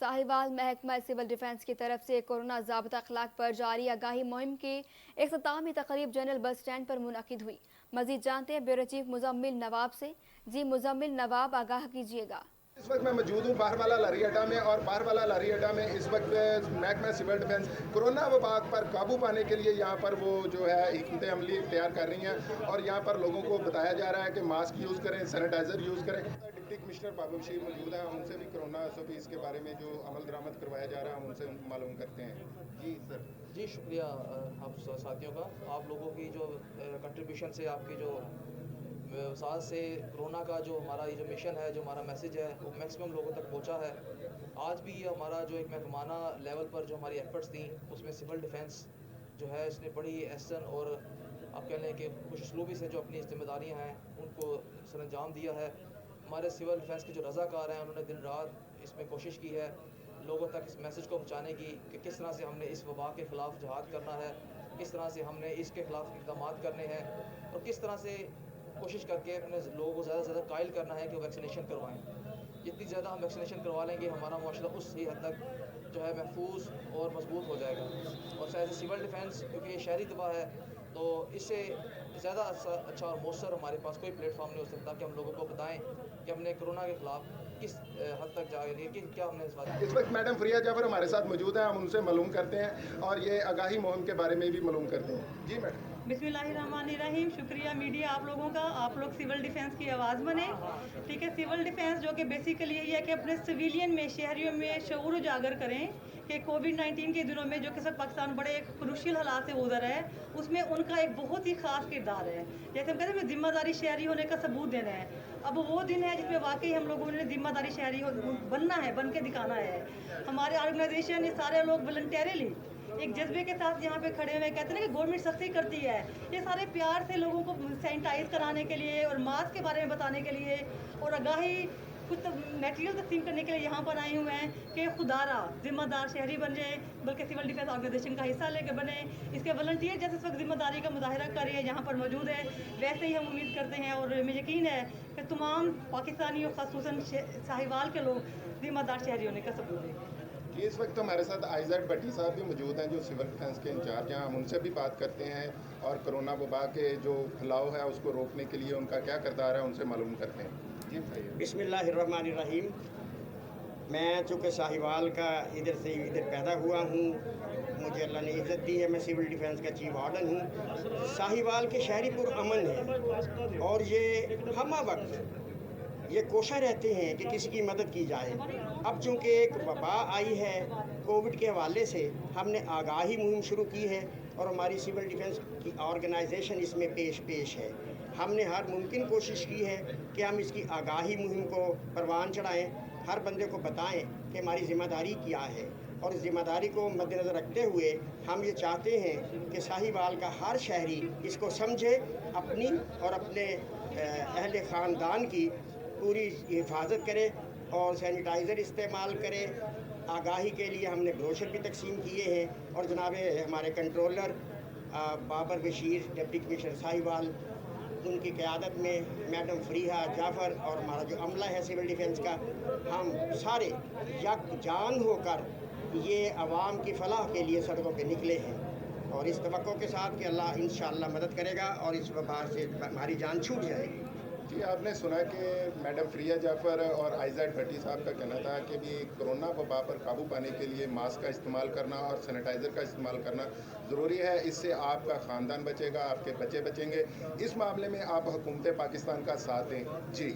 साहिवाल महकमा civil defence की तरफ से कोरोना ज़ाब्ता अखलाक पर जारी आगाही मुहिम की इख्तितामी तकरीब जनरल बस स्टैंड पर मुनअकिद हुई। मजीद जानते हैं ब्यूरो चीफ मुजम्मिल नवाब से। जी मुजम्मिल नवाब, आगाह कीजिएगा। इस वक्त मैं मौजूद हूँ बाहरवाला लारी अड्डा में, और बाहरवाला लारी अड्डा में इस वक्त महकमा सिविल डिफेंस कोरोना वबा पर काबू पाने के लिए यहाँ पर वो जो है हिकमत अमली तैयार कर रही हैं, और यहाँ पर लोगों को बताया जा रहा है कि मास्क यूज़ करें, सैनिटाइज़र यूज़ करें। डिप्टी कमिश्नर बाबू बशीर मौजूद हैं, उनसे भी कोरोना SOP इसके बारे में जो अमल दरामद करवाया जा रहा है उनसे मालूम करते हैं। जी सर। जी शुक्रिया आप साथियों का, आप लोगों की जो कंट्रीब्यूशन से, आपकी जो साथ से कोरोना का जो हमारा ये जो मिशन है, जो हमारा मैसेज है वो मैक्सिमम लोगों तक पहुंचा है। आज भी ये हमारा जो एक महकमाना लेवल पर जो हमारी एफर्ट्स थी उसमें सिविल डिफेंस जो है इसने बड़ी एहसन और आप कह लें कि खुशउस्लूबी से जो अपनी जिम्मेदारियां हैं उनको सरअंजाम दिया है। हमारे सिविल डिफेंस के जो रज़ाकार हैं उन्होंने दिन रात इसमें कोशिश की है लोगों तक इस मैसेज को पहुँचाने की कि किस तरह से हमने इस वबा के ख़िलाफ़ जहाद करना है, किस तरह से हमने इसके ख़िलाफ़ इक़दाम करने हैं, और किस तरह से कोशिश करके अपने लोगों को ज़्यादा से ज़्यादा कायल करना है कि वो वैक्सीनेशन करवाएं। जितनी ज़्यादा हम वैक्सीनेशन करवा लेंगे हमारा माशरा उसी हद तक जो है महफूज और मजबूत हो जाएगा। और शायद सिविल डिफेंस क्योंकि ये शहरी दबा है तो इससे ज़्यादा अच्छा और मौसर हमारे पास कोई प्लेटफॉर्म नहीं हो सकता कि हम लोगों को बताएं कि हमने कोरोना के ख़िलाफ़ किस हद तक जाएंगे, कि क्या हमने इस वक्त मैडम फरिया जाफर हमारे साथ मौजूद हैं, हम उनसे मालूम करते हैं और ये आगाही मुहिम के बारे में भी मालूम करते हैं। जी मैडम। बिस्मिल्लाहिर्रहमानिर्रहीम। शुक्रिया मीडिया आप लोगों का, आप लोग सिविल डिफेंस की आवाज़ बने। ठीक है, सिविल डिफेंस जो कि बेसिकली यही है कि अपने सिविलियन में, शहरियों में शऊर उजागर करें कि कोविड-19 के दिनों में जो कि सब पाकिस्तान बड़े एक क्रूशियल हालात से गुजर है, उसमें उनका एक बहुत ही ख़ास किरदार है। जैसे हम कहते हैं जिम्मेदारी शहरी होने का सबूत देना है। अब वो दिन है जिसमें वाकई हम लोगों ने जिम्मेदारी शहरी बनना है, बन के दिखाना है। हमारे ऑर्गेनाइजेशन ये सारे लोग वॉलंटियरली एक जज्बे के साथ यहाँ पे खड़े हुए, कहते हैं ना कि गवर्नमेंट सख्ती करती है, ये सारे प्यार से लोगों को सैनिटाइज कराने के लिए और मास्क के बारे में बताने के लिए और आगाही कुछ मटेरियल तकसीम करने के लिए यहाँ पर आए हुए हैं कि खुदारा जिम्मेदार शहरी बन जाए, बल्कि सिविल डिफेंस ऑर्गेनाइजेशन का हिस्सा लेकर बने। इसके वॉलंटियर जैसे इस वक्त जिम्मेदारी का मुजाहरा कर रही है यहाँ पर मौजूद है, वैसे ही हम उम्मीद करते हैं और हमें यकीन है कि तमाम पाकिस्तानी और ख़ासूसन साहिवाल के लोग जिम्मेदार शहरी होने का सबूत देंगे। जी इस वक्त हमारे साथ आइज़ेड भट्टी साहब भी मौजूद हैं जो सिविल डिफेंस के इंचार्ज हैं, हम उनसे भी बात करते हैं और कोरोना वबा के जो फैलाव है उसको रोकने के लिए उनका क्या किरदार है उनसे मालूम करते हैं। जी भाई। बिस्मिल्लाहिर्रहमानिर्रहीम। मैं चूँकि साहिवाल का इधर से इधर पैदा हुआ हूँ, मुझे अल्लाह ने इज़्ज़त दी है, मैं सिविल डिफेंस का चीफ वार्डन हूँ। साहिवाल के शहरी पुरअमन है और ये हम वक्त ये कोशिश रहते हैं कि किसी की मदद की जाए। अब चूँकि एक वबा आई है कोविड के हवाले से, हमने आगाही मुहिम शुरू की है और हमारी सिविल डिफेंस की ऑर्गेनाइजेशन इसमें पेश है। हमने हर मुमकिन कोशिश की है कि हम इसकी आगाही मुहिम को परवान चढ़ाएं, हर बंदे को बताएं कि हमारी ज़िम्मेदारी क्या है, और इस ज़िम्मेदारी को मद्देनज़र रखते हुए हम ये चाहते हैं कि साहिवाल का हर शहरी इसको समझे, अपनी और अपने अहले ख़ानदान की पूरी हिफाजत करे और सैनिटाइज़र इस्तेमाल करे। आगाही के लिए हमने ब्रोशर भी तकसीम किए हैं और जनाब हमारे controller Babar Bashir, deputy commissioner Sahiwal, उनकी क़यादत में मैडम फरीहा जाफ़र और हमारा जो अमला है सिविल डिफेंस का, हम सारे यकजान होकर ये आवाम की फ़लाह के लिए सड़कों पे निकले हैं और इस तवक्को के साथ कि अल्लाह इंशाअल्लाह मदद करेगा और इस वबा से हमारी जान छूट जाएगी। जी आपने सुना कि मैडम फरिया जाफ़र और आइज़ेड भट्टी साहब का कहना था कि भी कोरोना वबा पर काबू पाने के लिए मास्क का इस्तेमाल करना और सैनिटाइज़र का इस्तेमाल करना ज़रूरी है, इससे आपका ख़ानदान बचेगा, आपके बच्चे बचेंगे। इस मामले में आप हुकूमत पाकिस्तान का साथ दें। जी।